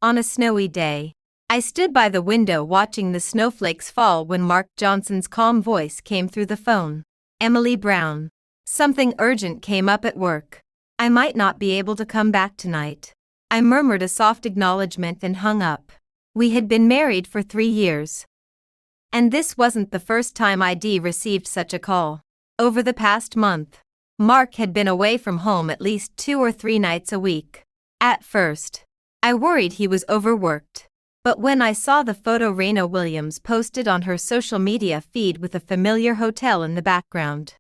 On a snowy day, I stood by the window watching the snowflakes fall when Mark Johnson's calm voice came through the phone. Emily Brown. Something urgent came up at work. I might not be able to come back tonight. I murmured a soft acknowledgement and hung up. We had been married for 3 years. And this wasn't the first time I'd received such a call. Over the past month, Mark had been away from home at least 2 or 3 nights a week. At first, I worried he was overworked. But when I saw the photo Raina Williams posted on her social media feed with a familiar hotel in the background,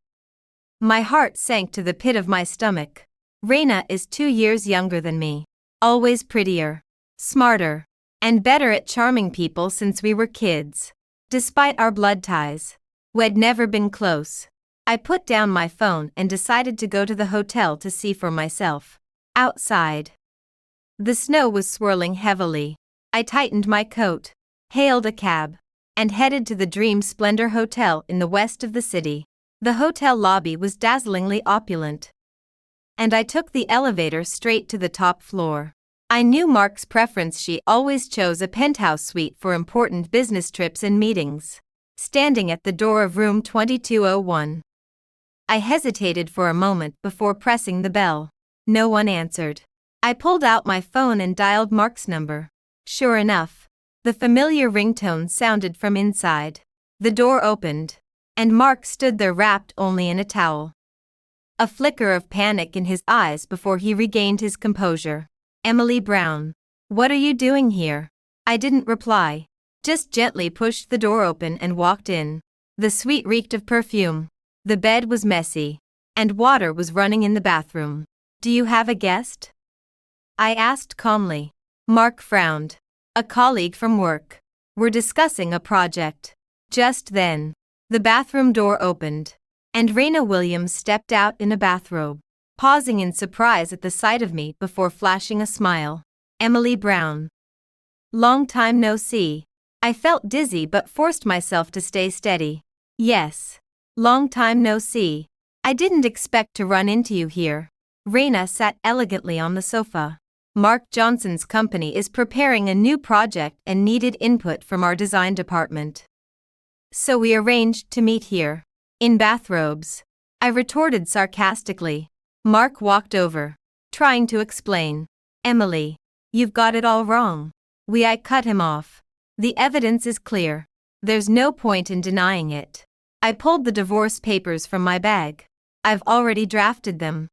my heart sank to the pit of my stomach. Raina is 2 years younger than me. Always prettier, smarter, and better at charming people since we were kids. Despite our blood ties, we'd never been close. I put down my phone and decided to go to the hotel to see for myself. Outside, the snow was swirling heavily. I tightened my coat, hailed a cab, and headed to the Dream Splendor Hotel in the west of the city. The hotel lobby was dazzlingly opulent, and I took the elevator straight to the top floor. I knew Mark's preference. She always chose a penthouse suite for important business trips and meetings. Standing at the door of room 2201, I hesitated for a moment before pressing the bell. No one answered. I pulled out my phone and dialed Mark's number. Sure enough, the familiar ringtone sounded from inside. The door opened, and Mark stood there wrapped only in a towel. A flicker of panic in his eyes before he regained his composure. Emily Brown, what are you doing here? I didn't reply, just gently pushed the door open and walked in. The suite reeked of perfume. The bed was messy, and water was running in the bathroom. Do you have a guest? I asked calmly. Mark frowned. A colleague from work. We're discussing a project. Just then, the bathroom door opened, and Raina Williams stepped out in a bathrobe, pausing in surprise at the sight of me before flashing a smile. Emily Brown. Long time no see. I felt dizzy but forced myself to stay steady. Yes. Long time no see. I didn't expect to run into you here. Raina sat elegantly on the sofa. Mark Johnson's company is preparing a new project and needed input from our design department. So we arranged to meet here. In bathrobes. I retorted sarcastically. Mark walked over, trying to explain. Emily, you've got it all wrong. I cut him off. The evidence is clear. There's no point in denying it. I pulled the divorce papers from my bag. I've already drafted them.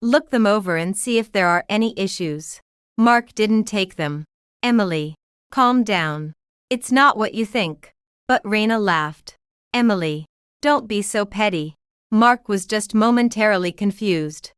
Look them over and see if there are any issues. Mark didn't take them. Emily, calm down. It's not what you think. But Raina laughed. Emily, don't be so petty. Mark was just momentarily confused.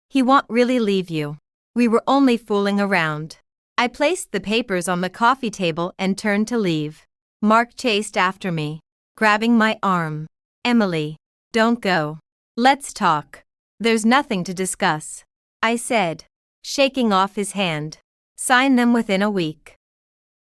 He won't really leave you. We were only fooling around. I placed the papers on the coffee table and turned to leave. Mark chased after me, grabbing my arm. Emily, don't go. Let's talk. There's nothing to discuss, I said, shaking off his hand. Sign them within a week.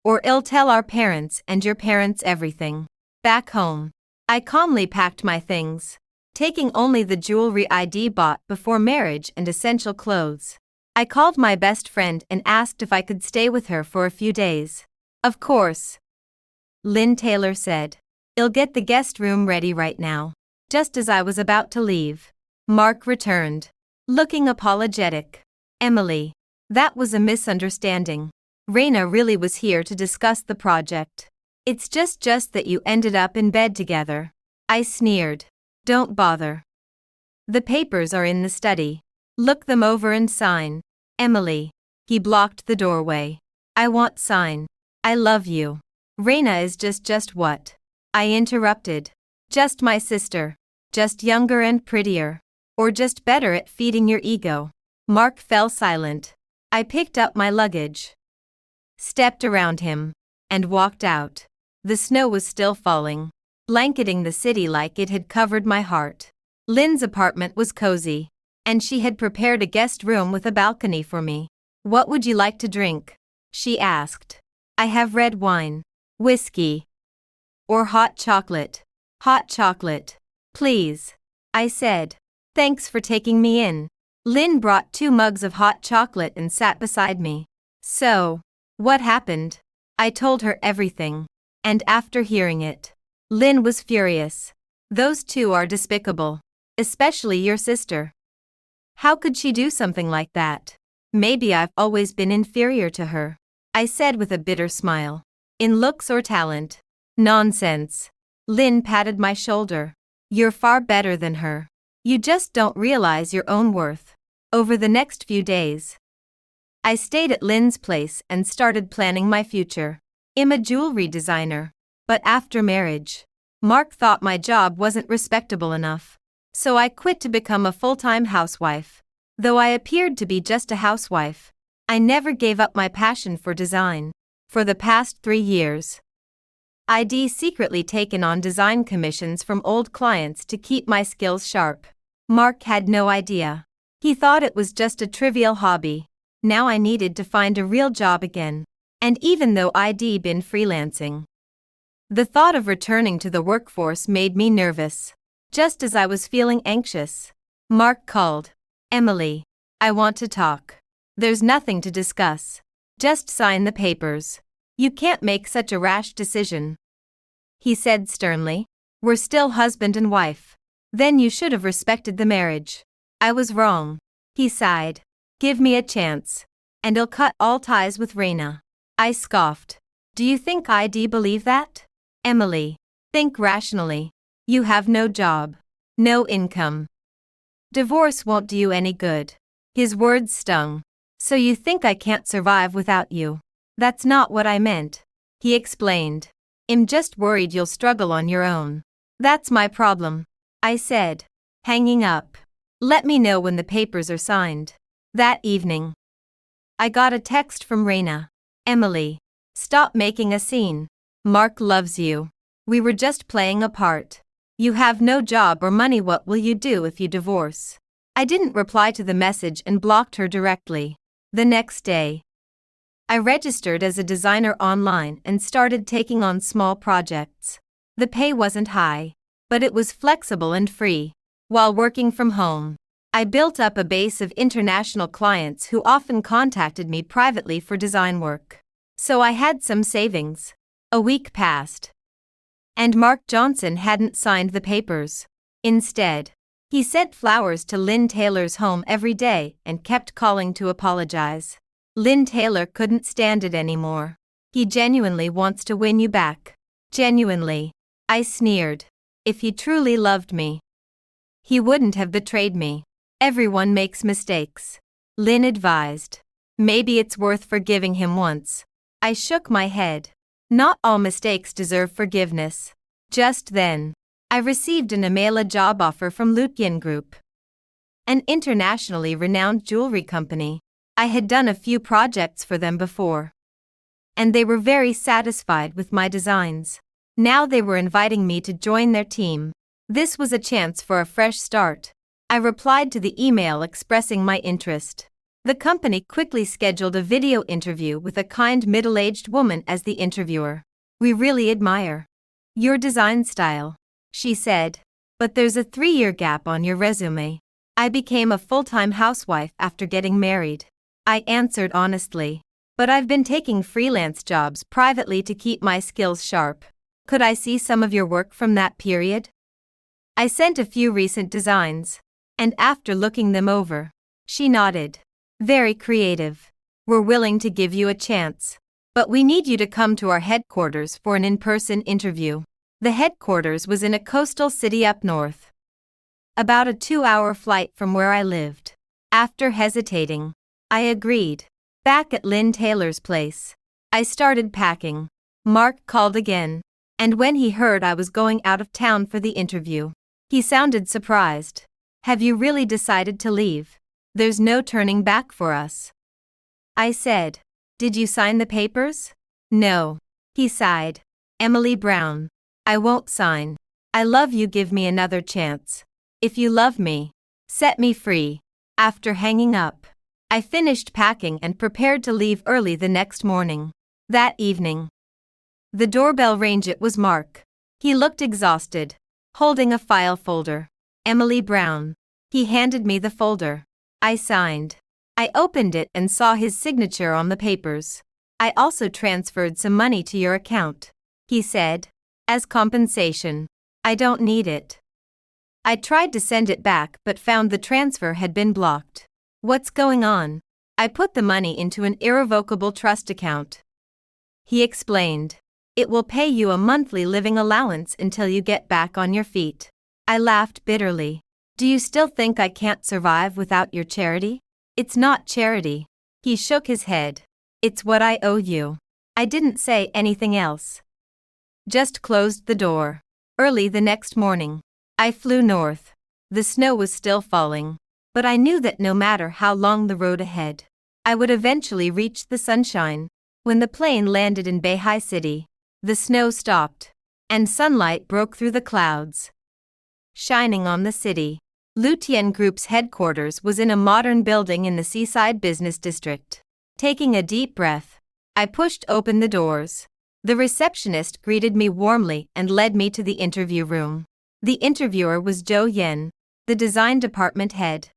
Or I'll tell our parents and your parents everything. Back home, I calmly packed my things, taking only the jewelry I'd bought before marriage and essential clothes. I called my best friend and asked if I could stay with her for a few days. Of course, Lynn Taylor said. I'll get the guest room ready right now. Just as I was about to leave, Mark returned, looking apologetic. Emily, that was a misunderstanding. Raina really was here to discuss the project. It's just that you ended up in bed together. I sneered. Don't bother. The papers are in the study. Look them over and sign. Emily. He blocked the doorway. I won't sign. I love you. Raina is just what? I interrupted. Just my sister. Just younger and prettier. Or just better at feeding your ego. Mark fell silent. I picked up my luggage, stepped around him, and walked out. The snow was still falling, blanketing the city like it had covered my heart. Lynn's apartment was cozy, and she had prepared a guest room with a balcony for me. What would you like to drink? She asked. I have red wine, whiskey, or hot chocolate. Hot chocolate, please, I said. Thanks for taking me in. Lynn brought 2 mugs of hot chocolate and sat beside me. So, what happened? I told her everything. And after hearing it, Lynn was furious. Those two are despicable. Especially your sister. How could she do something like that? Maybe I've always been inferior to her, I said with a bitter smile. In looks or talent? Nonsense. Lynn patted my shoulder. You're far better than her. You just don't realize your own worth. Over the next few days, I stayed at Lynn's place and started planning my future. I'm a jewelry designer. But after marriage, Mark thought my job wasn't respectable enough. So I quit to become a full-time housewife. Though I appeared to be just a housewife, I never gave up my passion for design. For the past 3 years, I'd secretly taken on design commissions from old clients to keep my skills sharp. Mark had no idea. He thought it was just a trivial hobby. Now I needed to find a real job again. And even though I'd been freelancing, the thought of returning to the workforce made me nervous. Just as I was feeling anxious, Mark called. Emily, I want to talk. There's nothing to discuss. Just sign the papers. You can't make such a rash decision, he said sternly. We're still husband and wife. Then you should have respected the marriage. I was wrong, he sighed. Give me a chance, and I'll cut all ties with Raina. I scoffed. Do you think I'd believe that? Emily, think rationally. You have no job, no income. Divorce won't do you any good. His words stung. So you think I can't survive without you? That's not what I meant, he explained. I'm just worried you'll struggle on your own. That's my problem, I said, hanging up. Let me know when the papers are signed. That evening, I got a text from Raina. Emily, stop making a scene. Mark loves you. We were just playing a part. You have no job or money. What will you do if you divorce? I didn't reply to the message and blocked her directly. The next day, I registered as a designer online and started taking on small projects. The pay wasn't high, but it was flexible and free. While working from home, I built up a base of international clients who often contacted me privately for design work. So I had some savings. A week passed, and Mark Johnson hadn't signed the papers. Instead, he sent flowers to Lynn Taylor's home every day and kept calling to apologize. Lynn Taylor couldn't stand it anymore. He genuinely wants to win you back. Genuinely, I sneered. If he truly loved me, he wouldn't have betrayed me. Everyone makes mistakes, Lynn advised. Maybe it's worth forgiving him once. I shook my head. Not all mistakes deserve forgiveness. Just then, I received an email, a job offer from Lutyen Group, an internationally renowned jewelry company. I had done a few projects for them before, and they were very satisfied with my designs. Now they were inviting me to join their team. This was a chance for a fresh start. I replied to the email expressing my interest. The company quickly scheduled a video interview with a kind middle-aged woman as the interviewer. We really admire your design style, she said, but there's a 3-year gap on your resume. I became a full-time housewife after getting married. I answered honestly, but I've been taking freelance jobs privately to keep my skills sharp. Could I see some of your work from that period? I sent a few recent designs, and after looking them over, she nodded. Very creative. We're willing to give you a chance, but we need you to come to our headquarters for an in-person interview. The headquarters was in a coastal city up north, about a 2-hour flight from where I lived. After hesitating, I agreed. Back at Lynn Taylor's place, I started packing. Mark called again, and when he heard I was going out of town for the interview, he sounded surprised. Have you really decided to leave? There's no turning back for us, I said. Did you sign the papers? No, he sighed. Emily Brown, I won't sign. I love you. Give me another chance. If you love me, set me free. After hanging up, I finished packing and prepared to leave early the next morning. That evening, the doorbell rang. It was Mark. He looked exhausted, holding a file folder. Emily Brown. He handed me the folder. I signed. I opened it and saw his signature on the papers. I also transferred some money to your account, he said. As compensation. I don't need it. I tried to send it back but found the transfer had been blocked. What's going on? I put the money into an irrevocable trust account. He explained. It will pay you a monthly living allowance until you get back on your feet. I laughed bitterly. Do you still think I can't survive without your charity? It's not charity. He shook his head. It's what I owe you. I didn't say anything else. Just closed the door. Early the next morning, I flew north. The snow was still falling, but I knew that no matter how long the road ahead, I would eventually reach the sunshine. When the plane landed in Beihai City, the snow stopped, and sunlight broke through the clouds, shining on the city. Lutian Group's headquarters was in a modern building in the seaside business district. Taking a deep breath, I pushed open the doors. The receptionist greeted me warmly and led me to the interview room. The interviewer was Zhou Yan, the design department head.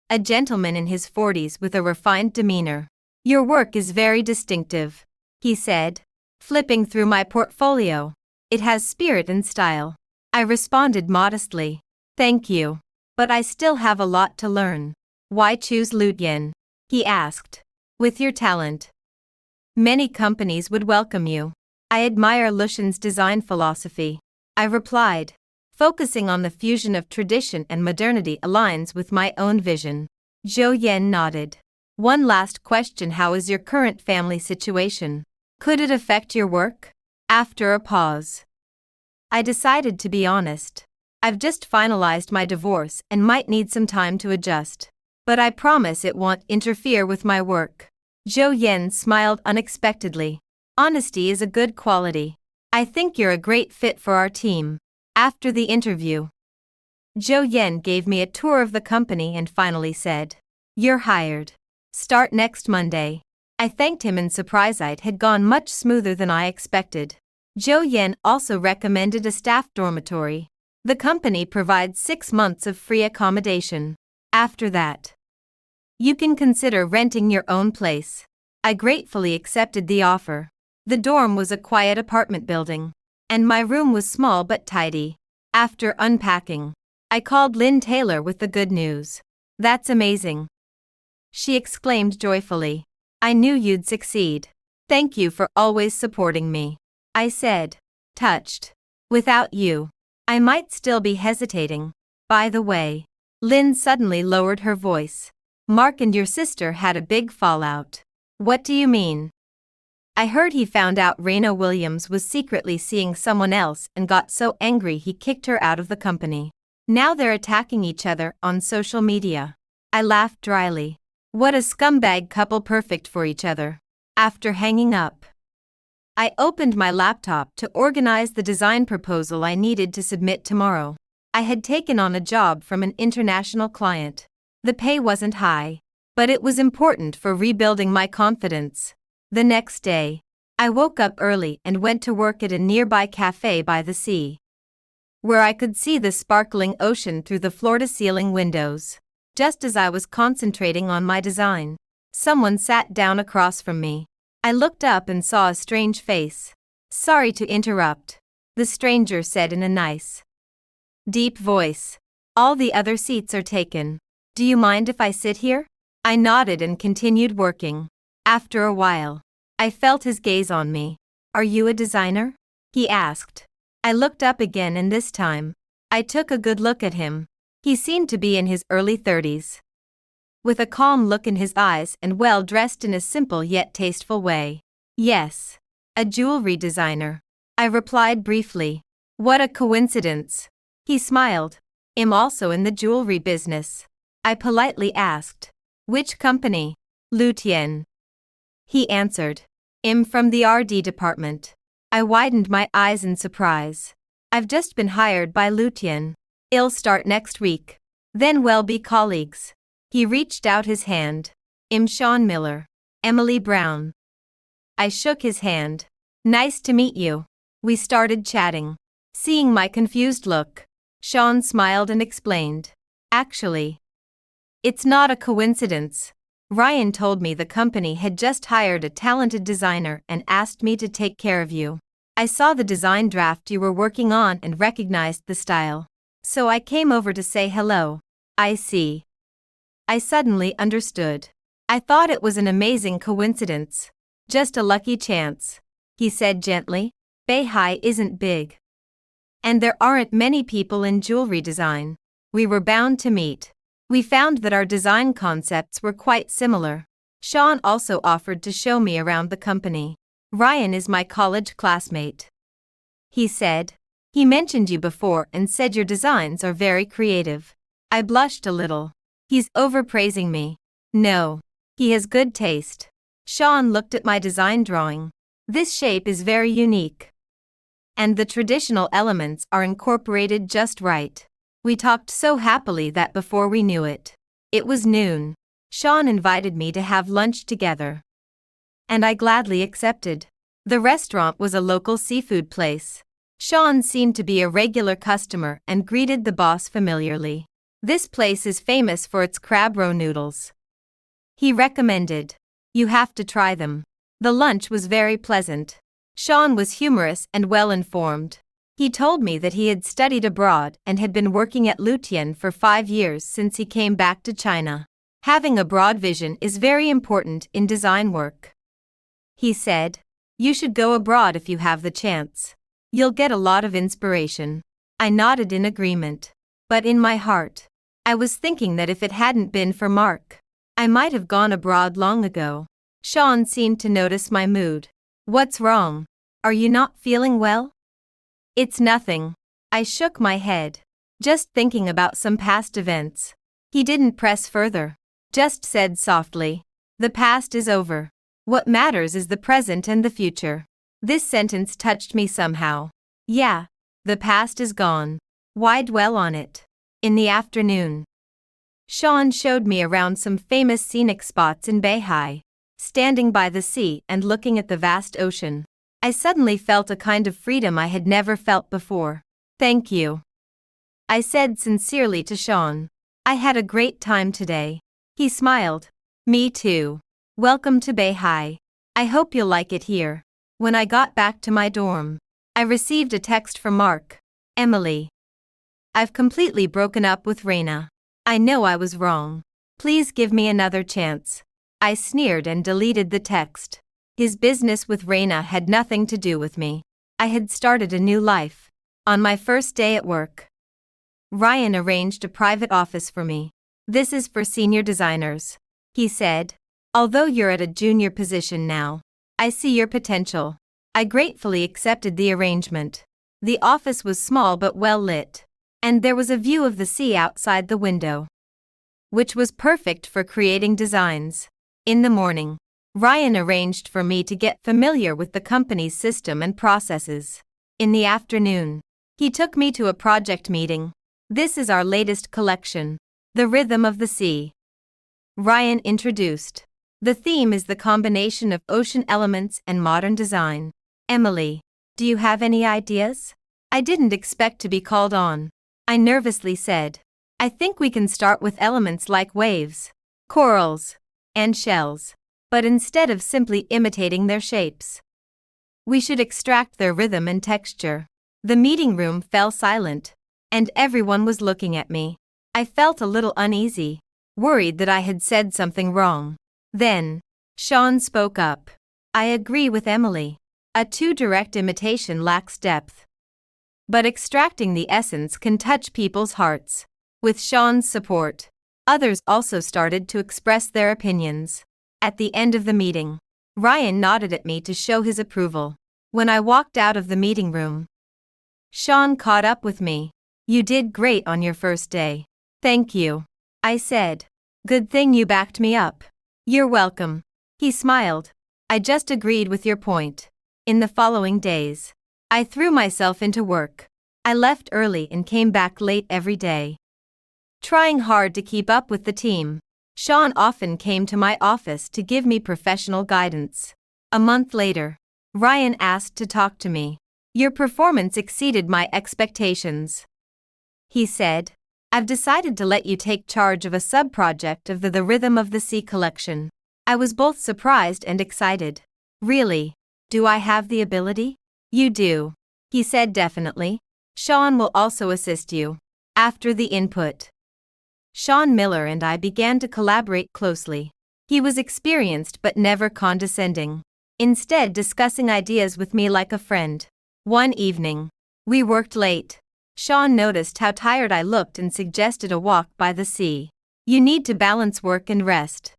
A gentleman in his 40s with a refined demeanor. Your work is very distinctive, he said, flipping through my portfolio. It has spirit and style. I responded modestly. Thank you. But I still have a lot to learn. Why choose Lutian? He asked. With your talent, many companies would welcome you. I admire Lutian's design philosophy, I replied. Focusing on the fusion of tradition and modernity aligns with my own vision. Zhou Yan nodded. One last question: how is your current family situation? Could it affect your work? After a pause, I decided to be honest. I've just finalized my divorce and might need some time to adjust. But I promise it won't interfere with my work. Zhou Yan smiled unexpectedly. Honesty is a good quality. I think you're a great fit for our team. After the interview, Zhou Yan gave me a tour of the company and finally said, You're hired. Start next Monday. I thanked him and surprised had gone much smoother than I expected. Zhou Yan also recommended a staff dormitory. The company provides 6 months of free accommodation. After that, you can consider renting your own place. I gratefully accepted the offer. The dorm was a quiet apartment building, and my room was small but tidy. After unpacking, I called Lynn Taylor with the good news. That's amazing, she exclaimed joyfully. I knew you'd succeed. Thank you for always supporting me, I said, touched. Without you, I might still be hesitating. By the way, Lynn suddenly lowered her voice. Mark and your sister had a big fallout. What do you mean? I heard he found out Raina Williams was secretly seeing someone else and got so angry he kicked her out of the company. Now they're attacking each other on social media. I laughed dryly. What a scumbag couple, perfect for each other. After hanging up, I opened my laptop to organize the design proposal I needed to submit tomorrow. I had taken on a job from an international client. The pay wasn't high, but it was important for rebuilding my confidence. The next day, I woke up early and went to work at a nearby cafe by the sea, where I could see the sparkling ocean through the floor-to-ceiling windows. Just as I was concentrating on my design, someone sat down across from me. I looked up and saw a strange face. Sorry to interrupt, the stranger said in a nice, deep voice. All the other seats are taken. Do you mind if I sit here? I nodded and continued working. After a while, I felt his gaze on me. Are you a designer? He asked. I looked up again and this time, I took a good look at him. He seemed to be in his early 30s. With a calm look in his eyes and well dressed in a simple yet tasteful way. Yes, a jewelry designer, I replied briefly. What a coincidence. He smiled. I'm also in the jewelry business, I politely asked. Which company? Lutian, he answered. I'm from the RD department. I widened my eyes in surprise. I've just been hired by Lutian. I'll start next week. Then we'll be colleagues. He reached out his hand. I'm Sean Miller. Emily Brown. I shook his hand. Nice to meet you. We started chatting. Seeing my confused look, Sean smiled and explained. Actually, it's not a coincidence. Ryan told me the company had just hired a talented designer and asked me to take care of you. I saw the design draft you were working on and recognized the style. So I came over to say hello. I see. I suddenly understood. I thought it was an amazing coincidence. Just a lucky chance, he said gently. Beihai isn't big. And there aren't many people in jewelry design. We were bound to meet. We found that our design concepts were quite similar. Sean also offered to show me around the company. Ryan is my college classmate, he said. He mentioned you before and said your designs are very creative. I blushed a little. He's overpraising me. No. He has good taste. Sean looked at my design drawing. This shape is very unique. And the traditional elements are incorporated just right. We talked so happily that before we knew it, it was noon. Sean invited me to have lunch together. And I gladly accepted. The restaurant was a local seafood place. Sean seemed to be a regular customer and greeted the boss familiarly. This place is famous for its crab roe noodles, he recommended. You have to try them. The lunch was very pleasant. Sean was humorous and well-informed. He told me that he had studied abroad and had been working at Lutian for 5 years since he came back to China. Having a broad vision is very important in design work, he said. You should go abroad if you have the chance. You'll get a lot of inspiration. I nodded in agreement. But in my heart, I was thinking that if it hadn't been for Mark, I might have gone abroad long ago. Sean seemed to notice my mood. What's wrong? Are you not feeling well? It's nothing. I shook my head. Just thinking about some past events. He didn't press further. Just said softly, the past is over. What matters is the present and the future. This sentence touched me somehow. Yeah, the past is gone. Why dwell on it? In the afternoon, Sean showed me around some famous scenic spots in Beihai. Standing by the sea and looking at the vast ocean, I suddenly felt a kind of freedom I had never felt before. Thank you, I said sincerely to Sean. I had a great time today. He smiled. Me too. Welcome to Beihai. I hope you'll like it here. When I got back to my dorm, I received a text from Mark. Emily, I've completely broken up with Reina. I know I was wrong. Please give me another chance. I sneered and deleted the text. His business with Reina had nothing to do with me. I had started a new life. On my first day at work, Ryan arranged a private office for me. This is for senior designers, he said. Although you're at a junior position now, I see your potential. I gratefully accepted the arrangement. The office was small but well lit, and there was a view of the sea outside the window, which was perfect for creating designs. In the morning, Ryan arranged for me to get familiar with the company's system and processes. In the afternoon, he took me to a project meeting. This is our latest collection, The Rhythm of the Sea, Ryan introduced. The theme is the combination of ocean elements and modern design. Emily, do you have any ideas? I didn't expect to be called on. I nervously said. I think we can start with elements like waves, corals, and shells. But instead of simply imitating their shapes, we should extract their rhythm and texture. The meeting room fell silent, and everyone was looking at me. I felt a little uneasy, worried that I had said something wrong. Then, Sean spoke up. I agree with Emily. A too direct imitation lacks depth. But extracting the essence can touch people's hearts. With Sean's support, others also started to express their opinions. At the end of the meeting, Ryan nodded at me to show his approval. When I walked out of the meeting room, Sean caught up with me. You did great on your first day. Thank you, I said. Good thing you backed me up. You're welcome. He smiled. I just agreed with your point. In the following days, I threw myself into work. I left early and came back late every day, trying hard to keep up with the team. Sean often came to my office to give me professional guidance. A month later, Ryan asked to talk to me. Your performance exceeded my expectations, he said. I've decided to let you take charge of a sub-project of the Rhythm of the Sea collection. I was both surprised and excited. Really? Do I have the ability? You do. He said definitely. Sean will also assist you. After the input, Sean Miller and I began to collaborate closely. He was experienced but never condescending. Instead, discussing ideas with me like a friend. One evening, we worked late. Sean noticed how tired I looked and suggested a walk by the sea. You need to balance work and rest,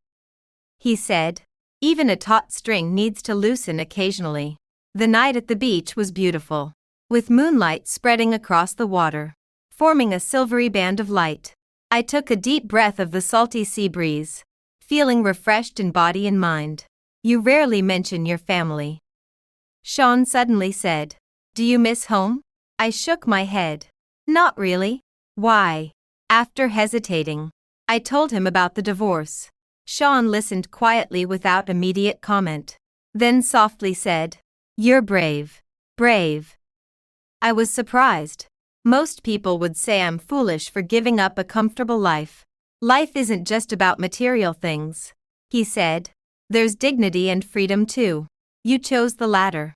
he said. Even a taut string needs to loosen occasionally. The night at the beach was beautiful, with moonlight spreading across the water, forming a silvery band of light. I took a deep breath of the salty sea breeze, feeling refreshed in body and mind. You rarely mention your family, Sean suddenly said. Do you miss home? I shook my head. Not really. Why? After hesitating, I told him about the divorce. Sean listened quietly without immediate comment, then softly said, You're brave. Brave. I was surprised. Most people would say I'm foolish for giving up a comfortable life. Life isn't just about material things, he said. There's dignity and freedom too. You chose the latter,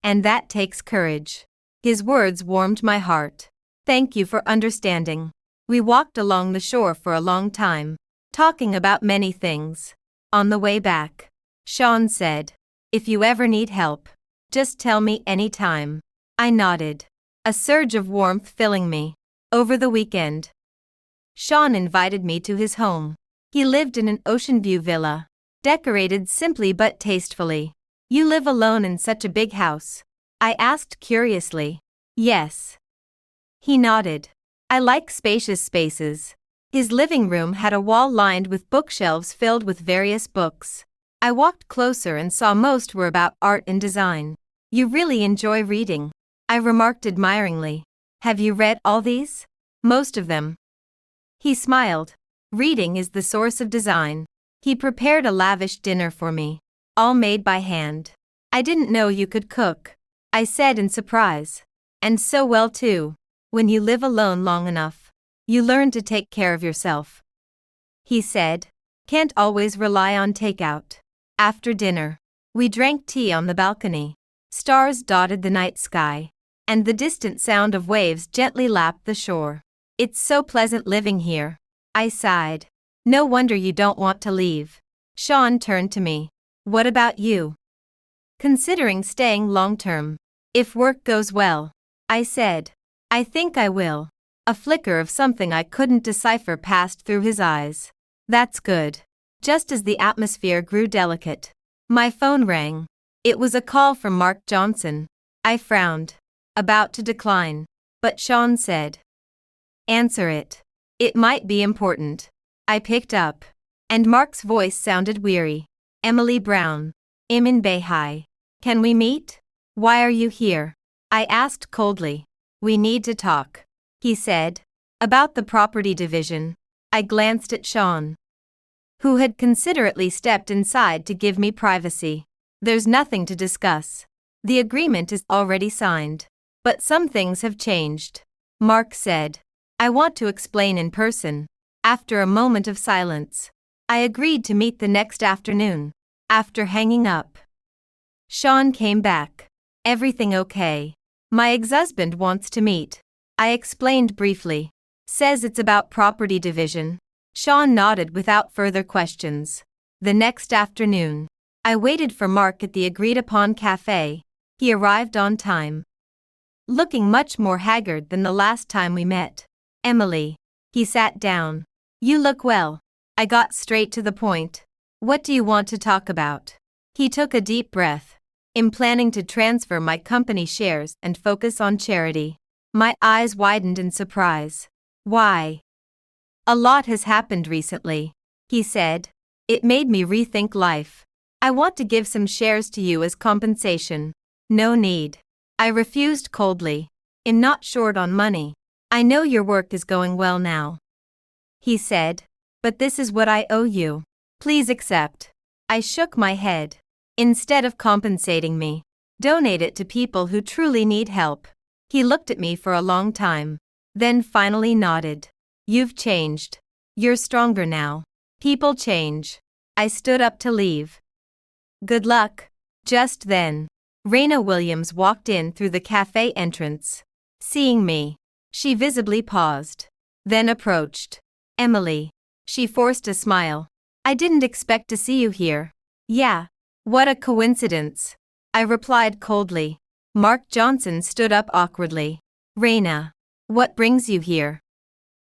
and that takes courage. His words warmed my heart. Thank you for understanding. We walked along the shore for a long time, talking about many things. On the way back, Sean said, If you ever need help, just tell me anytime. I nodded, a surge of warmth filling me. Over the weekend, Sean invited me to his home. He lived in an ocean view villa, decorated simply but tastefully. You live alone in such a big house? I asked curiously. Yes. He nodded. I like spacious spaces. His living room had a wall lined with bookshelves filled with various books. I walked closer and saw most were about art and design. You really enjoy reading, I remarked admiringly. Have you read all these? Most of them. He smiled. Reading is the source of design. He prepared a lavish dinner for me, all made by hand. I didn't know you could cook, I said in surprise. And so well too. When you live alone long enough, you learn to take care of yourself, he said. Can't always rely on takeout. After dinner, we drank tea on the balcony. Stars dotted the night sky, and the distant sound of waves gently lapped the shore. It's so pleasant living here, I sighed. No wonder you don't want to leave. Sean turned to me. What about you? Considering staying long-term, if work goes well, I said. I think I will. A flicker of something I couldn't decipher passed through his eyes. That's good. Just as the atmosphere grew delicate, my phone rang. It was a call from Mark Johnson. I frowned, about to decline, but Sean said, Answer it. It might be important. I picked up, and Mark's voice sounded weary. Emily Brown. I'm in Beihai. Can we meet? Why are you here? I asked coldly. We need to talk, he said. About the property division. I glanced at Sean, who had considerately stepped inside to give me privacy. There's nothing to discuss. The agreement is already signed. But some things have changed, Mark said. I want to explain in person. After a moment of silence, I agreed to meet the next afternoon. After hanging up, Sean came back. Everything okay? My ex-husband wants to meet. I explained briefly. Says it's about property division. Sean nodded without further questions. The next afternoon, I waited for Mark at the agreed-upon cafe. He arrived on time, looking much more haggard than the last time we met. Emily. He sat down. You look well. I got straight to the point. What do you want to talk about? He took a deep breath. I'm planning to transfer my company shares and focus on charity. My eyes widened in surprise. Why? A lot has happened recently, he said. It made me rethink life. I want to give some shares to you as compensation. No need. I refused coldly. I'm not short on money. I know your work is going well now, he said, but this is what I owe you. Please accept. I shook my head. Instead of compensating me, donate it to people who truly need help. He looked at me for a long time, then finally nodded. You've changed. You're stronger now. People change. I stood up to leave. Good luck. Just then, Raina Williams walked in through the cafe entrance. Seeing me, she visibly paused, then approached. Emily. She forced a smile. I didn't expect to see you here. Yeah. What a coincidence. I replied coldly. Mark Johnson stood up awkwardly. Raina. What brings you here?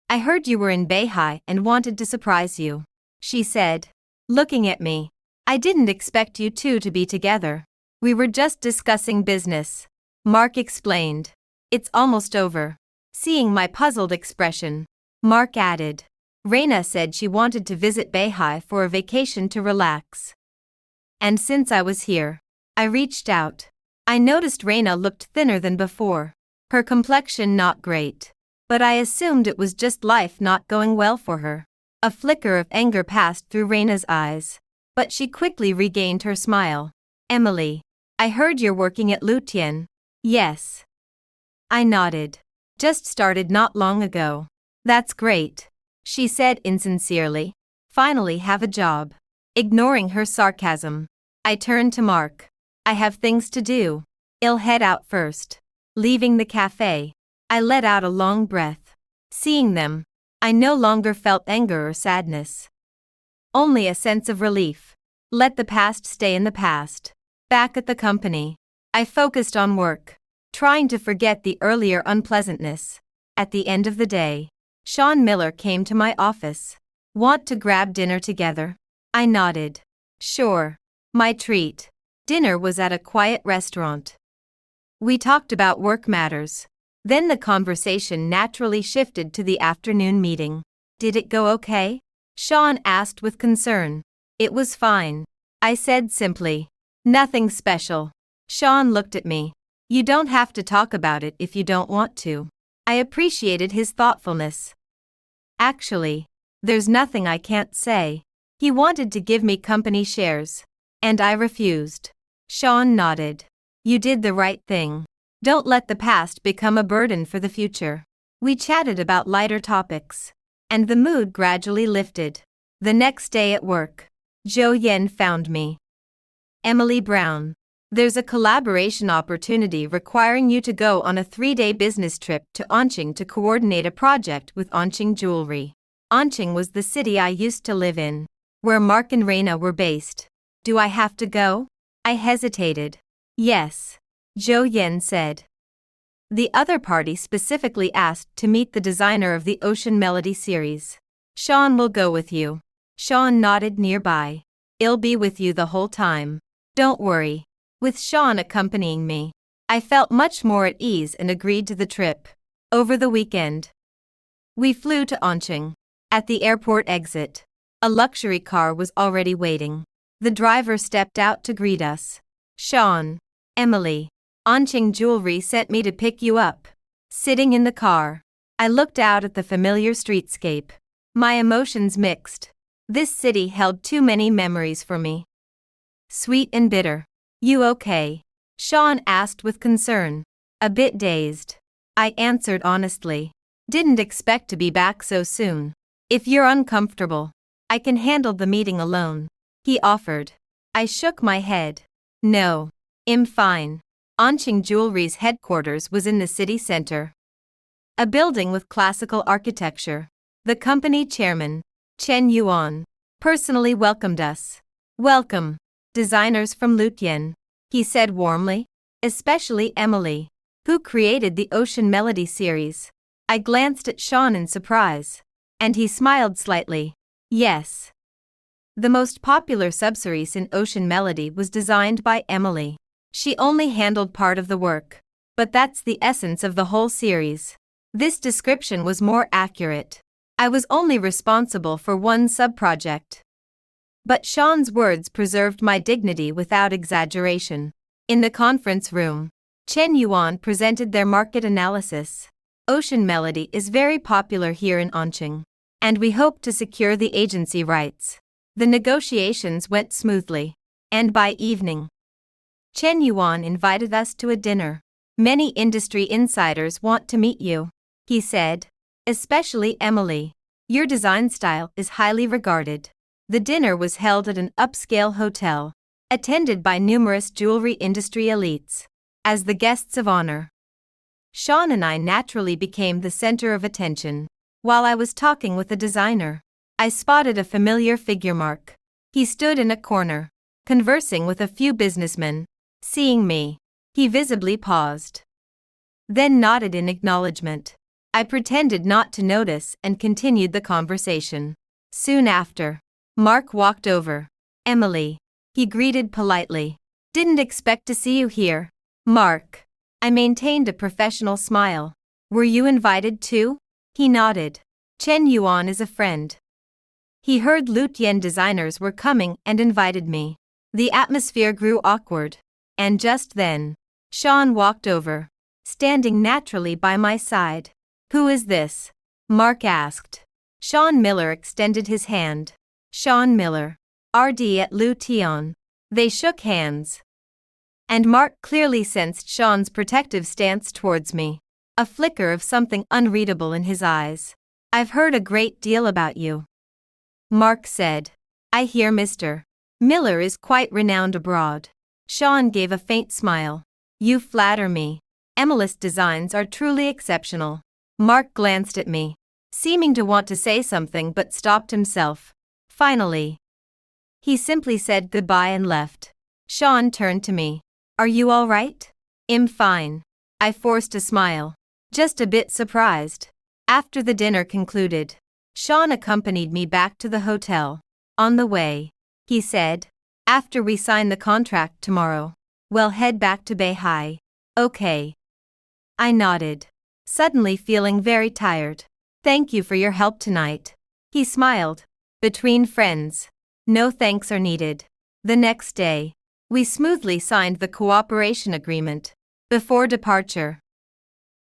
I heard you were in Beihai and wanted to surprise you, she said, looking at me. I didn't expect you two to be together. We were just discussing business. Mark explained. It's almost over. Seeing my puzzled expression, Mark added. Raina said she wanted to visit Beihai for a vacation to relax. And since I was here, I reached out. I noticed Raina looked thinner than before. Her complexion not great. But I assumed it was just life not going well for her. A flicker of anger passed through Raina's eyes. But she quickly regained her smile. Emily. I heard you're working at Lutian. Yes. I nodded. Just started not long ago. That's great, she said insincerely. Finally have a job. Ignoring her sarcasm, I turned to Mark. I have things to do. I'll head out first. Leaving the cafe, I let out a long breath. Seeing them, I no longer felt anger or sadness. Only a sense of relief. Let the past stay in the past. Back at the company, I focused on work, trying to forget the earlier unpleasantness. At the end of the day, Sean Miller came to my office. Want to grab dinner together? I nodded. Sure. My treat. Dinner was at a quiet restaurant. We talked about work matters. Then the conversation naturally shifted to the afternoon meeting. Did it go okay? Sean asked with concern. It was fine, I said simply. Nothing special. Sean looked at me. You don't have to talk about it if you don't want to. I appreciated his thoughtfulness. Actually, there's nothing I can't say. He wanted to give me company shares, and I refused. Sean nodded. You did the right thing. Don't let the past become a burden for the future. We chatted about lighter topics, and the mood gradually lifted. The next day at work, Zhou Yen found me. Emily Brown. There's a collaboration opportunity requiring you to go on a 3-day business trip to Onqing to coordinate a project with Onqing Jewelry. Onqing was the city I used to live in, where Mark and Raina were based. Do I have to go? I hesitated. Yes, Zhou Yen said. The other party specifically asked to meet the designer of the Ocean Melody series. Sean will go with you. Sean nodded nearby. I'll be with you the whole time. Don't worry. With Sean accompanying me, I felt much more at ease and agreed to the trip. Over the weekend, we flew to Onqing. At the airport exit, a luxury car was already waiting. The driver stepped out to greet us. Sean, Emily, Onqing Jewelry sent me to pick you up. Sitting in the car, I looked out at the familiar streetscape. My emotions mixed. This city held too many memories for me. Sweet and bitter. You okay? Sean asked with concern. A bit dazed. I answered honestly. Didn't expect to be back so soon. If you're uncomfortable, I can handle the meeting alone, he offered. I shook my head. No, I'm fine. Onqing Jewelry's headquarters was in the city center. A building with classical architecture. The company chairman, Chen Yuan, personally welcomed us. Welcome, designers from Lutian, he said warmly. Especially Emily, who created the Ocean Melody series. I glanced at Sean in surprise, and he smiled slightly. Yes. The most popular subseries in Ocean Melody was designed by Emily. She only handled part of the work, but that's the essence of the whole series. This description was more accurate. I was only responsible for one sub-project. But Sean's words preserved my dignity without exaggeration. In the conference room, Chen Yuan presented their market analysis. Ocean Melody is very popular here in Onqing, and we hope to secure the agency rights. The negotiations went smoothly, and by evening, Chen Yuan invited us to a dinner. Many industry insiders want to meet you, he said. especially Emily. Your design style is highly regarded. The dinner was held at an upscale hotel, attended by numerous jewelry industry elites, as the guests of honor. Sean and I naturally became the center of attention. While I was talking with the designer, I spotted a familiar figure. Mark. He stood in a corner, conversing with a few businessmen. Seeing me, he visibly paused, then nodded in acknowledgement. I pretended not to notice and continued the conversation. Soon after, Mark walked over. Emily, he greeted politely. Didn't expect to see you here, Mark. I maintained a professional smile. Were you invited too? He nodded. Chen Yuan is a friend. He heard Lutian designers were coming and invited me. The atmosphere grew awkward. And just then, Sean walked over, standing naturally by my side. Who is this? Mark asked. Sean Miller extended his hand. Sean Miller, RD at Lutian. They shook hands. And Mark clearly sensed Sean's protective stance towards me. A flicker of something unreadable in his eyes. I've heard a great deal about you, Mark said. I hear Mr. Miller is quite renowned abroad. Sean gave a faint smile. You flatter me. Emily's designs are truly exceptional. Mark glanced at me, seeming to want to say something but stopped himself. Finally, he simply said goodbye and left. Sean turned to me. Are you all right? I'm fine. I forced a smile, just a bit surprised. After the dinner concluded, Sean accompanied me back to the hotel. On the way, he said, after we sign the contract tomorrow, we'll head back to Beihai. Okay. I nodded, suddenly feeling very tired. Thank you for your help tonight. He smiled. Between friends, no thanks are needed. The next day, we smoothly signed the cooperation agreement. Before departure,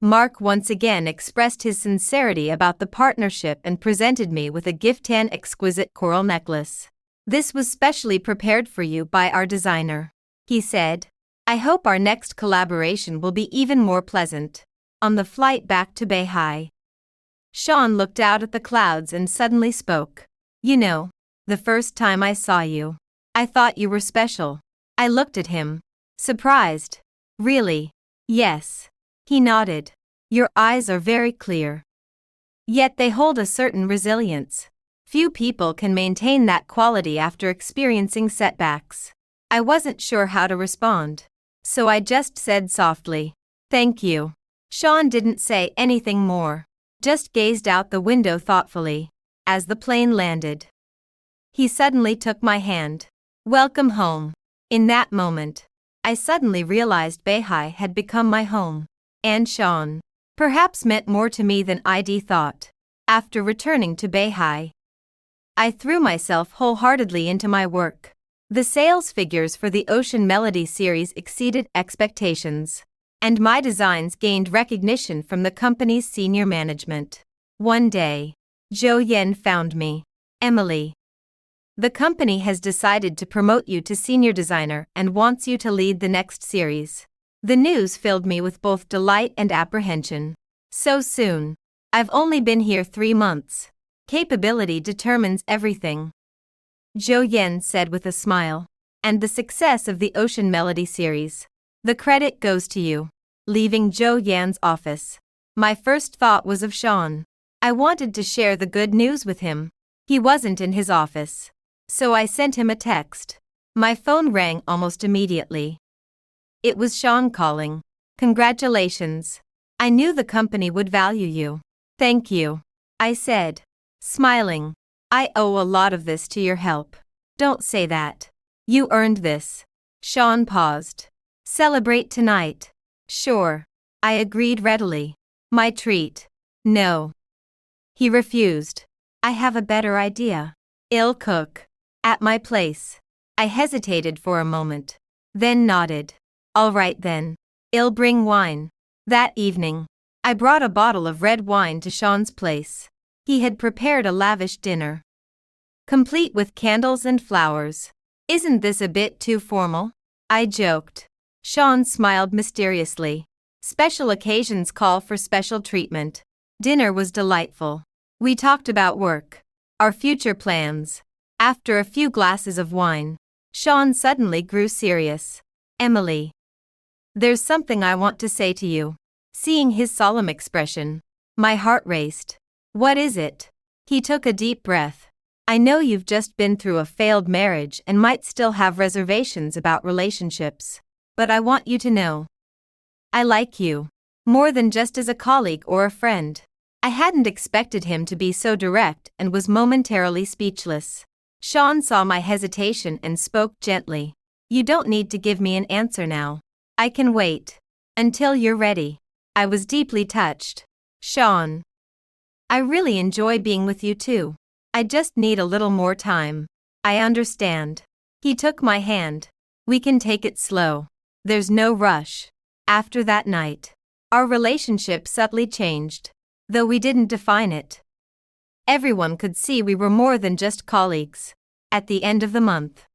Mark once again expressed his sincerity about the partnership and presented me with a giftan exquisite coral necklace. This was specially prepared for you by our designer, he said. I hope our next collaboration will be even more pleasant. On the flight back to Beihai, Sean looked out at the clouds and suddenly spoke. You know, the first time I saw you, I thought you were special. I looked at him, surprised. Really? Yes. He nodded. Your eyes are very clear. Yet they hold a certain resilience. Few people can maintain that quality after experiencing setbacks. I wasn't sure how to respond, so I just said softly, thank you. Sean didn't say anything more, just gazed out the window thoughtfully. As the plane landed, he suddenly took my hand. Welcome home. In that moment, I suddenly realized Beihai had become my home. And Sean, perhaps, meant more to me than I'd thought. After returning to Beihai, I threw myself wholeheartedly into my work. The sales figures for the Ocean Melody series exceeded expectations, and my designs gained recognition from the company's senior management. One day, Zhou Yan found me. Emily, the company has decided to promote you to senior designer and wants you to lead the next series. The news filled me with both delight and apprehension. So soon? I've only been here 3 months. Capability determines everything, Zhou Yan said with a smile. And the success of the Ocean Melody series, the credit goes to you. Leaving Zhou Yan's office, my first thought was of Sean. I wanted to share the good news with him. He wasn't in his office, so I sent him a text. My phone rang almost immediately. It was Sean calling. Congratulations. I knew the company would value you. Thank you, I said, smiling. I owe a lot of this to your help. Don't say that. You earned this. Sean paused. Celebrate tonight. Sure, I agreed readily. My treat. No. He refused. I have a better idea. I'll cook. At my place. I hesitated for a moment, then nodded. All right then. I'll bring wine. That evening, I brought a bottle of red wine to Sean's place. He had prepared a lavish dinner, complete with candles and flowers. Isn't this a bit too formal? I joked. Sean smiled mysteriously. Special occasions call for special treatment. Dinner was delightful. We talked about work, our future plans. After a few glasses of wine, Sean suddenly grew serious. Emily, there's something I want to say to you. Seeing his solemn expression, my heart raced. What is it? He took a deep breath. I know you've just been through a failed marriage and might still have reservations about relationships, but I want you to know, I like you. More than just as a colleague or a friend. I hadn't expected him to be so direct and was momentarily speechless. Sean saw my hesitation and spoke gently. You don't need to give me an answer now. I can wait. Until you're ready. I was deeply touched. Sean, I really enjoy being with you too. I just need a little more time. I understand. He took my hand. We can take it slow. There's no rush. After that night, our relationship subtly changed, though we didn't define it. Everyone could see we were more than just colleagues. At the end of the month,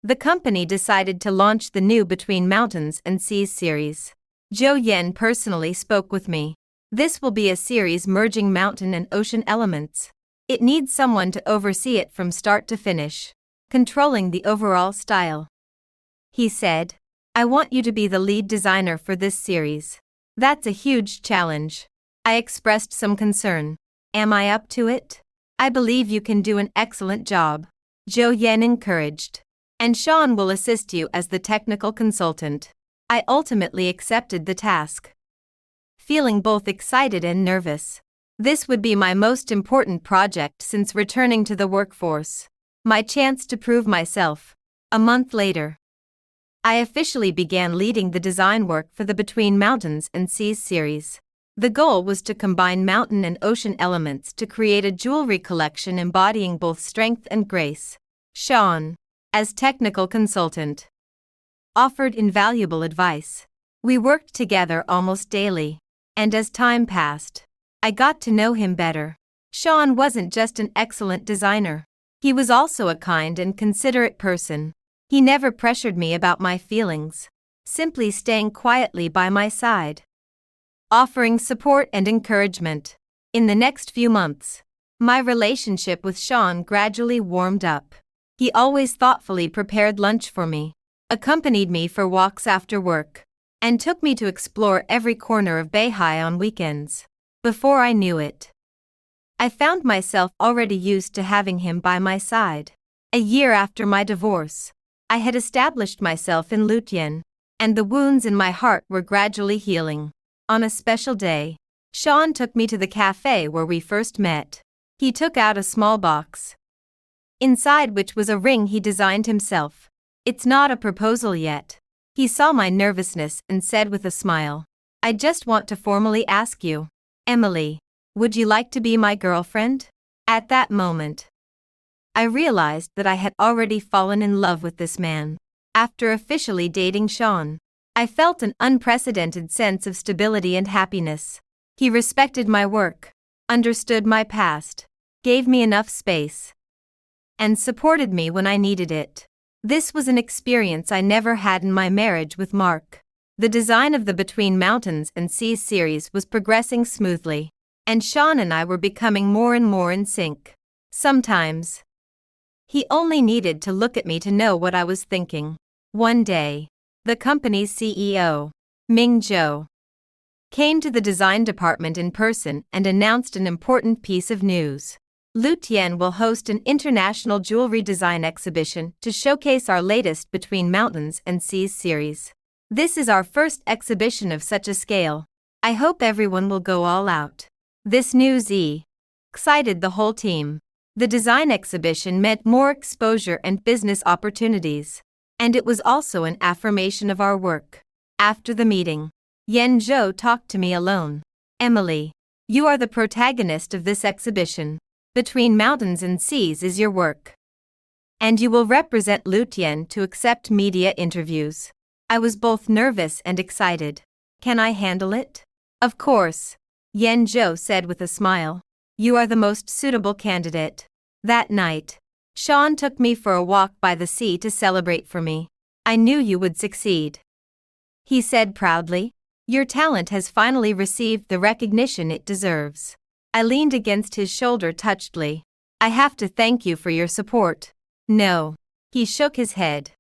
the company decided to launch the new Between Mountains and Seas series. Zhou Yan personally spoke with me. This will be a series merging mountain and ocean elements. It needs someone to oversee it from start to finish, controlling the overall style. He said, I want you to be the lead designer for this series. That's a huge challenge. I expressed some concern. Am I up to it? I believe you can do an excellent job. Zhou Yan encouraged. And Sean will assist you as the technical consultant. I ultimately accepted the task, feeling both excited and nervous. This would be my most important project since returning to the workforce. My chance to prove myself. A month later, I officially began leading the design work for the Between Mountains and Seas series. The goal was to combine mountain and ocean elements to create a jewelry collection embodying both strength and grace. Sean, as technical consultant, offered invaluable advice. We worked together almost daily, and as time passed, I got to know him better. Sean wasn't just an excellent designer. He was also a kind and considerate person. He never pressured me about my feelings, simply staying quietly by my side, offering support and encouragement. In the next few months, my relationship with Sean gradually warmed up. He always thoughtfully prepared lunch for me, accompanied me for walks after work, and took me to explore every corner of Beihai on weekends. Before I knew it, I found myself already used to having him by my side. A year after my divorce, I had established myself in Lutian, and the wounds in my heart were gradually healing. On a special day, Sean took me to the cafe where we first met. He took out a small box, inside which was a ring he designed himself. It's not a proposal yet. He saw my nervousness and said with a smile, I just want to formally ask you, Emily, would you like to be my girlfriend? At that moment, I realized that I had already fallen in love with this man. After officially dating Sean, I felt an unprecedented sense of stability and happiness. He respected my work, understood my past, gave me enough space, and supported me when I needed it. This was an experience I never had in my marriage with Mark. The design of the Between Mountains and Seas series was progressing smoothly, and Sean and I were becoming more and more in sync. Sometimes, he only needed to look at me to know what I was thinking. One day, the company's CEO, Ming Zhou, came to the design department in person and announced an important piece of news. Lutian will host an international jewelry design exhibition to showcase our latest Between Mountains and Seas series. This is our first exhibition of such a scale. I hope everyone will go all out. This news excited the whole team. The design exhibition meant more exposure and business opportunities, and it was also an affirmation of our work. After the meeting, Yan Zhou talked to me alone. Emily, you are the protagonist of this exhibition. Between Mountains and Seas is your work, and you will represent Lutian to accept media interviews. I was both nervous and excited. Can I handle it? Of course, Yan Zhou said with a smile. You are the most suitable candidate. That night, Sean took me for a walk by the sea to celebrate for me. I knew you would succeed, he said proudly. Your talent has finally received the recognition it deserves. I leaned against his shoulder touchedly. I have to thank you for your support. No. He shook his head.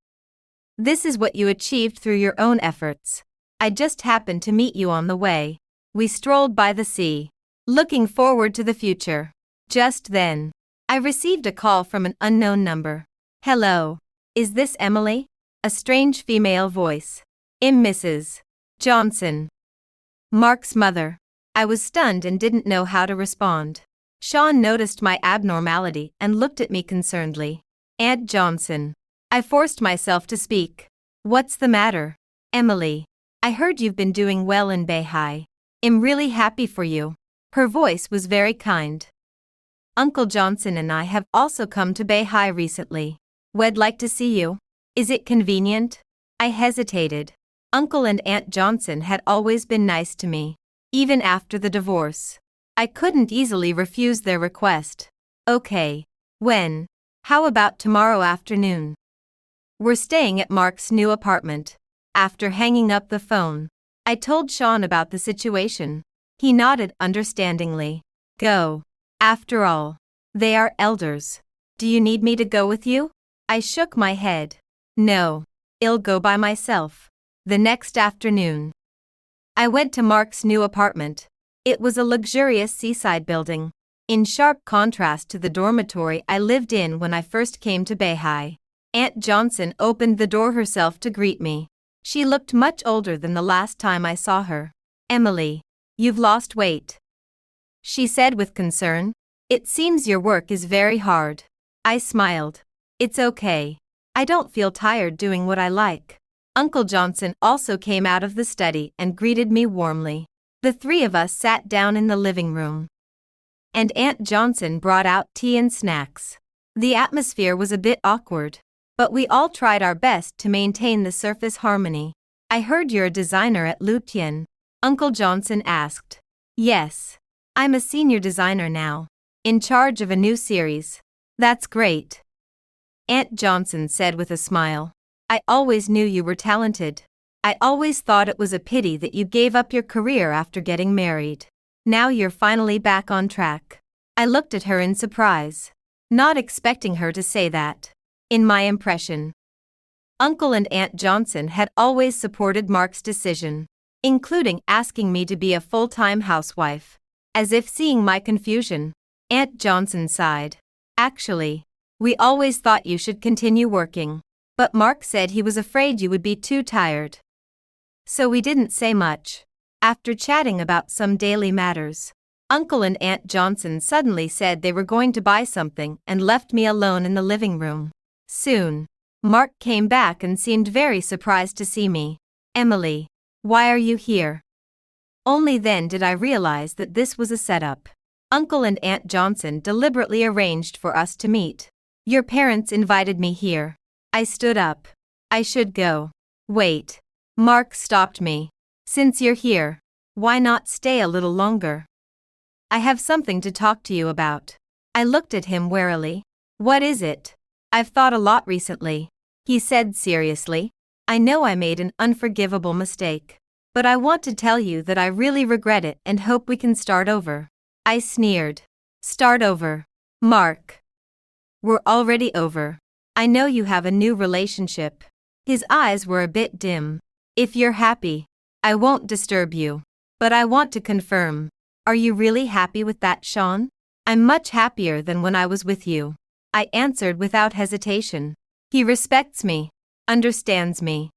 This is what you achieved through your own efforts. I just happened to meet you on the way. We strolled by the sea, looking forward to the future. Just then, I received a call from an unknown number. Hello. Is this Emily? A strange female voice. I'm Mrs. Johnson, Mark's mother. I was stunned and didn't know how to respond. Sean noticed my abnormality and looked at me concernedly. Aunt Johnson. I forced myself to speak. What's the matter? Emily. I heard you've been doing well in Beihai. I'm really happy for you. Her voice was very kind. Uncle Johnson and I have also come to Beihai recently. We'd like to see you. Is it convenient? I hesitated. Uncle and Aunt Johnson had always been nice to me, even after the divorce. I couldn't easily refuse their request. Okay. When? How about tomorrow afternoon? We're staying at Mark's new apartment. After hanging up the phone, I told Sean about the situation. He nodded understandingly. Go. After all, they are elders. Do you need me to go with you? I shook my head. No. I'll go by myself. The next afternoon, I went to Mark's new apartment. It was a luxurious seaside building, in sharp contrast to the dormitory I lived in when I first came to Beihai. Aunt Johnson opened the door herself to greet me. She looked much older than the last time I saw her. Emily, you've lost weight, she said with concern. It seems your work is very hard. I smiled. It's okay. I don't feel tired doing what I like. Uncle Johnson also came out of the study and greeted me warmly. The three of us sat down in the living room, and Aunt Johnson brought out tea and snacks. The atmosphere was a bit awkward, but we all tried our best to maintain the surface harmony. I heard you're a designer at Lutian, Uncle Johnson asked. Yes. I'm a senior designer now, in charge of a new series. That's great, Aunt Johnson said with a smile. I always knew you were talented. I always thought it was a pity that you gave up your career after getting married. Now you're finally back on track. I looked at her in surprise, not expecting her to say that. In my impression, Uncle and Aunt Johnson had always supported Mark's decision, including asking me to be a full-time housewife. As if seeing my confusion, Aunt Johnson sighed. Actually, we always thought you should continue working. But Mark said he was afraid you would be too tired. So we didn't say much. After chatting about some daily matters, Uncle and Aunt Johnson suddenly said they were going to buy something and left me alone in the living room. Soon, Mark came back and seemed very surprised to see me. Emily, why are you here? Only then did I realize that this was a setup. Uncle and Aunt Johnson deliberately arranged for us to meet. Your parents invited me here. I stood up. I should go. Wait. Mark stopped me. Since you're here, why not stay a little longer? I have something to talk to you about. I looked at him warily. What is it? I've thought a lot recently, he said seriously. I know I made an unforgivable mistake, but I want to tell you that I really regret it and hope we can start over. I sneered. Start over. Mark. We're already over. I know you have a new relationship. His eyes were a bit dim. If you're happy, I won't disturb you. But I want to confirm. Are you really happy with that, Sean? I'm much happier than when I was with you, I answered without hesitation. He respects me, understands me,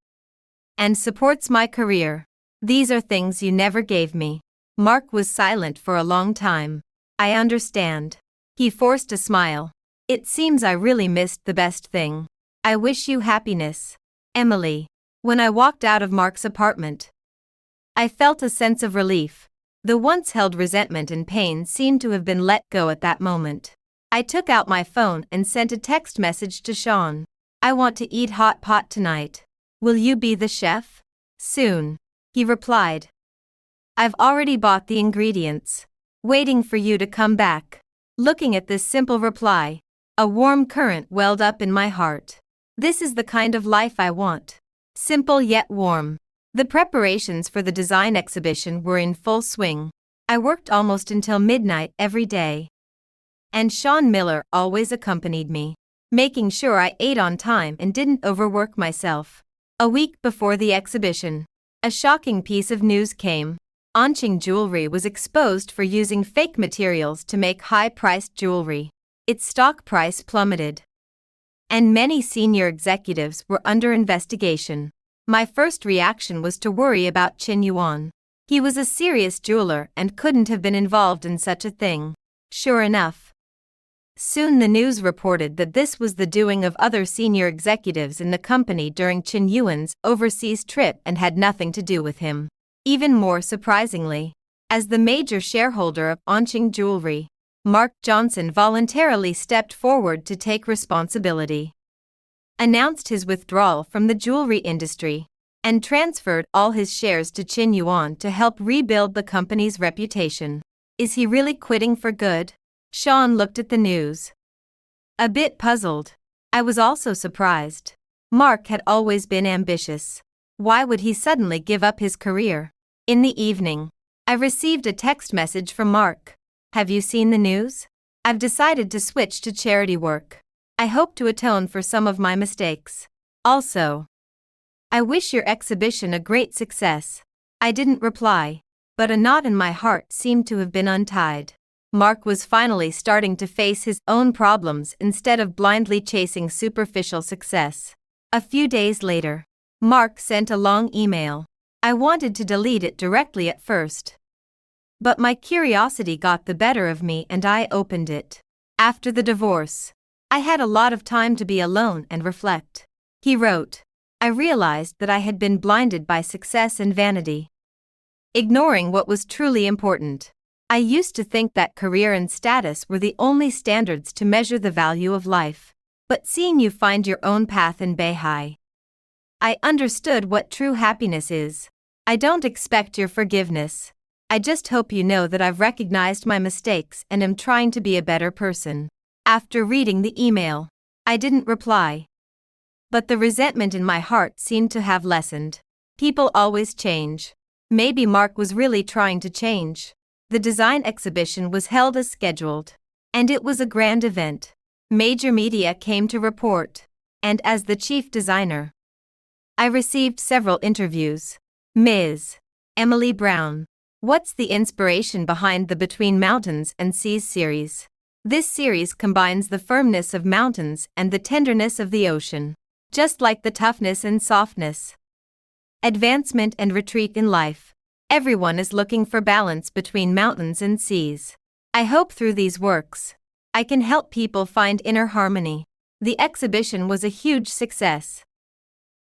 and supports my career. These are things you never gave me. Mark was silent for a long time. I understand. He forced a smile. It seems I really missed the best thing. I wish you happiness, Emily. When I walked out of Mark's apartment, I felt a sense of relief. The once held resentment and pain seemed to have been let go at that moment. I took out my phone and sent a text message to Sean. I want to eat hot pot tonight. Will you be the chef? Soon, he replied. I've already bought the ingredients, waiting for you to come back. Looking at this simple reply, a warm current welled up in my heart. This is the kind of life I want. Simple yet warm. The preparations for the design exhibition were in full swing. I worked almost until midnight every day. And Sean Miller always accompanied me, making sure I ate on time and didn't overwork myself. A week before the exhibition, a shocking piece of news came. Onching Jewelry was exposed for using fake materials to make high-priced jewelry. Its stock price plummeted, and many senior executives were under investigation. My first reaction was to worry about Qin Yuan. He was a serious jeweler and couldn't have been involved in such a thing. Sure enough, soon the news reported that this was the doing of other senior executives in the company during Qin Yuan's overseas trip and had nothing to do with him. Even more surprisingly, as the major shareholder of Onching Jewelry, Mark Johnson voluntarily stepped forward to take responsibility, announced his withdrawal from the jewelry industry, and transferred all his shares to Qin Yuan to help rebuild the company's reputation. Is he really quitting for good? Sean looked at the news, a bit puzzled. I was also surprised. Mark had always been ambitious. Why would he suddenly give up his career? In the evening, I received a text message from Mark. Have you seen the news? I've decided to switch to charity work. I hope to atone for some of my mistakes. Also, I wish your exhibition a great success. I didn't reply, but a knot in my heart seemed to have been untied. Mark was finally starting to face his own problems instead of blindly chasing superficial success. A few days later, Mark sent a long email. I wanted to delete it directly at first, but my curiosity got the better of me and I opened it. After the divorce, I had a lot of time to be alone and reflect. He wrote, I realized that I had been blinded by success and vanity, ignoring what was truly important. I used to think that career and status were the only standards to measure the value of life. But seeing you find your own path in Beihai, I understood what true happiness is. I don't expect your forgiveness. I just hope you know that I've recognized my mistakes and am trying to be a better person. After reading the email, I didn't reply, but the resentment in my heart seemed to have lessened. People always change. Maybe Mark was really trying to change. The design exhibition was held as scheduled, and it was a grand event. Major media came to report, and as the chief designer, I received several interviews. Ms. Emily Brown, what's the inspiration behind the Between Mountains and Seas series? This series combines the firmness of mountains and the tenderness of the ocean, just like the toughness and softness, advancement and retreat in life. Everyone is looking for balance between mountains and seas. I hope through these works, I can help people find inner harmony. The exhibition was a huge success,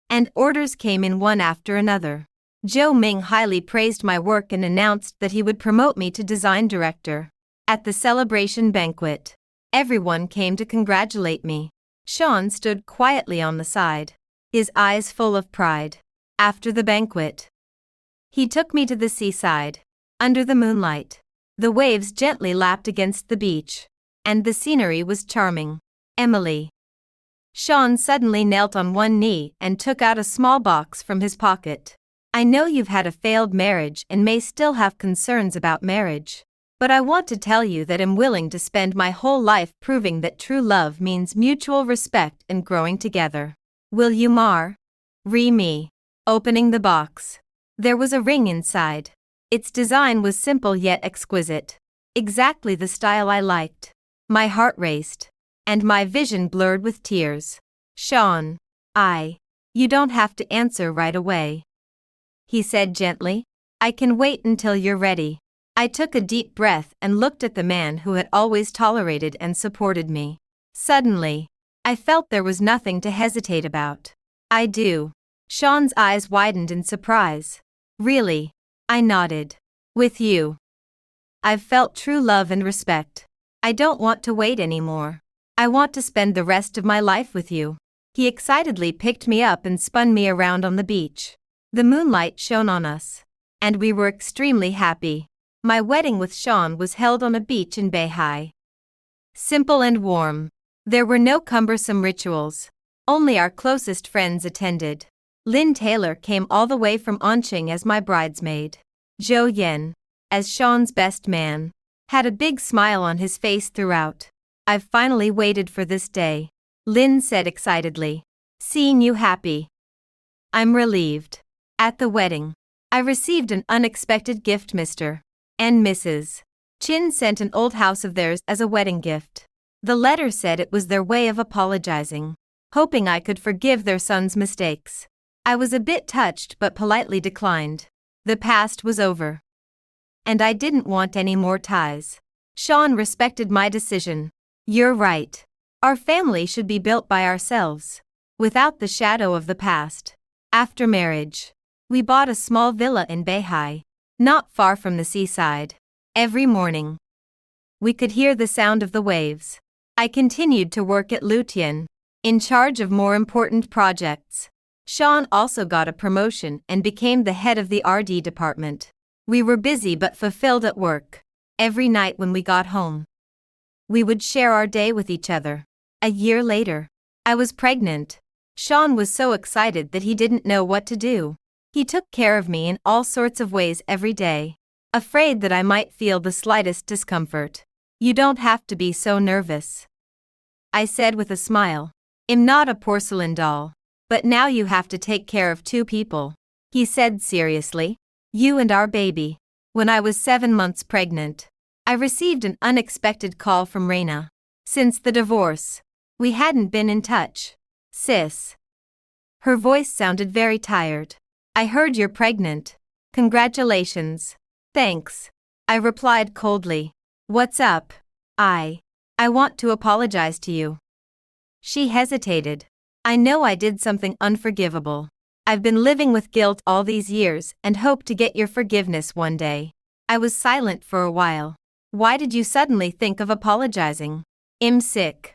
and orders came in one after another. Zhou Ming highly praised my work and announced that he would promote me to design director. At the celebration banquet, everyone came to congratulate me. Sean stood quietly on the side, his eyes full of pride. After the banquet, he took me to the seaside. Under the moonlight, the waves gently lapped against the beach, and the scenery was charming. Emily. Sean suddenly knelt on one knee and took out a small box from his pocket. I know you've had a failed marriage and may still have concerns about marriage, but I want to tell you that I'm willing to spend my whole life proving that true love means mutual respect and growing together. Will you marry me? Opening the box, there was a ring inside. Its design was simple yet exquisite, exactly the style I liked. My heart raced, and my vision blurred with tears. Sean, you don't have to answer right away, he said gently. I can wait until you're ready. I took a deep breath and looked at the man who had always tolerated and supported me. Suddenly, I felt there was nothing to hesitate about. I do. Sean's eyes widened in surprise. Really? I nodded. With you, I've felt true love and respect. I don't want to wait anymore. I want to spend the rest of my life with you. He excitedly picked me up and spun me around on the beach. The moonlight shone on us, and we were extremely happy. My wedding with Sean was held on a beach in Beihai. Simple and warm. There were no cumbersome rituals. Only our closest friends attended. Lynn Taylor came all the way from Onching as my bridesmaid. Zhou Yen, as Sean's best man, had a big smile on his face throughout. "I've finally waited for this day," Lynn said excitedly. "Seeing you happy, I'm relieved." At the wedding, I received an unexpected gift. Mr. and Mrs. Chin sent an old house of theirs as a wedding gift. The letter said it was their way of apologizing, hoping I could forgive their son's mistakes. I was a bit touched but politely declined. The past was over, and I didn't want any more ties. Sean respected my decision. "You're right. Our family should be built by ourselves, without the shadow of the past." After marriage, we bought a small villa in Beihai, not far from the seaside. Every morning, we could hear the sound of the waves. I continued to work at Lutian, in charge of more important projects. Sean also got a promotion and became the head of the RD department. We were busy but fulfilled at work. Every night when we got home, we would share our day with each other. A year later, I was pregnant. Sean was so excited that he didn't know what to do. He took care of me in all sorts of ways every day, afraid that I might feel the slightest discomfort. "You don't have to be so nervous," I said with a smile. "I'm not a porcelain doll. But now you have to take care of two people," he said seriously. "You and our baby." When I was 7 months pregnant, I received an unexpected call from Reina. Since the divorce, we hadn't been in touch. "Sis." Her voice sounded very tired. "I heard you're pregnant. Congratulations." "Thanks," I replied coldly. "What's up?" I want to apologize to you." She hesitated. "I know I did something unforgivable. I've been living with guilt all these years and hope to get your forgiveness one day." I was silent for a while. "Why did you suddenly think of apologizing?" "I'm sick,"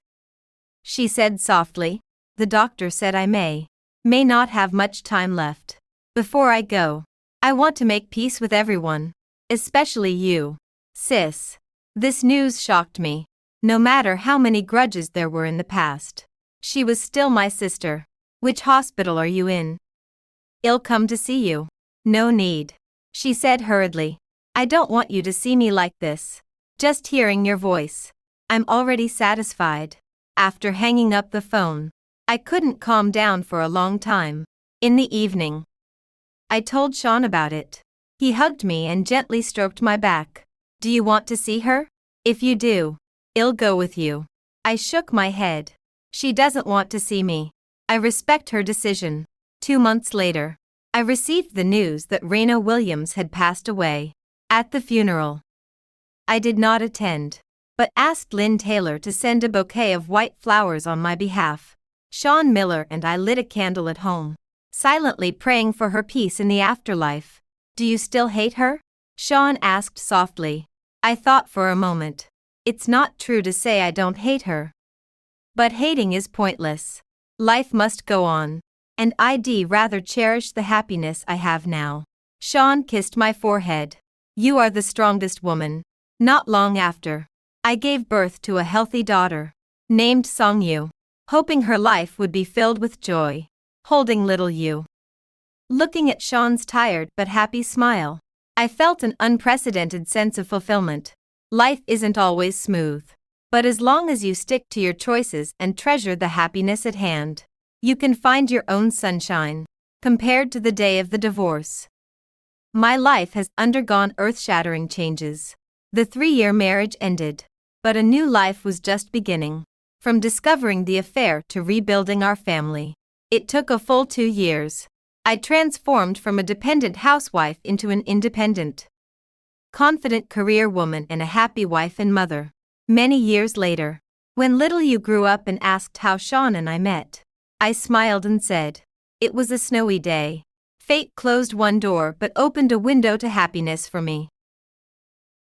she said softly. "The doctor said I may not have much time left. Before I go, I want to make peace with everyone, especially you, sis." This news shocked me. No matter how many grudges there were in the past, she was still my sister. "Which hospital are you in?" "I'll come to see you." "No need," she said hurriedly. "I don't want you to see me like this. Just hearing your voice, I'm already satisfied." After hanging up the phone, I couldn't calm down for a long time. In the evening, I told Sean about it. He hugged me and gently stroked my back. "Do you want to see her? If you do, I'll go with you." I shook my head. "She doesn't want to see me. I respect her decision." 2 months later, I received the news that Reina Williams had passed away. At the funeral, I did not attend, but asked Lynn Taylor to send a bouquet of white flowers on my behalf. Sean Miller and I lit a candle at home, silently praying for her peace in the afterlife. "Do you still hate her?" Sean asked softly. I thought for a moment. It's not true to say I don't hate her. But hating is pointless. Life must go on, and I'd rather cherish the happiness I have now. Sean kissed my forehead. "You are the strongest woman." Not long after, I gave birth to a healthy daughter, named Songyu, hoping her life would be filled with joy. Holding little Yu, looking at Sean's tired but happy smile, I felt an unprecedented sense of fulfillment. Life isn't always smooth, but as long as you stick to your choices and treasure the happiness at hand, you can find your own sunshine. Compared to the day of the divorce, my life has undergone earth-shattering changes. The 3-year marriage ended, but a new life was just beginning. From discovering the affair to rebuilding our family, it took a full 2 years. I transformed from a dependent housewife into an independent, confident career woman and a happy wife and mother. Many years later, when little Yu grew up and asked how Sean and I met, I smiled and said, "It was a snowy day. Fate closed one door but opened a window to happiness for me."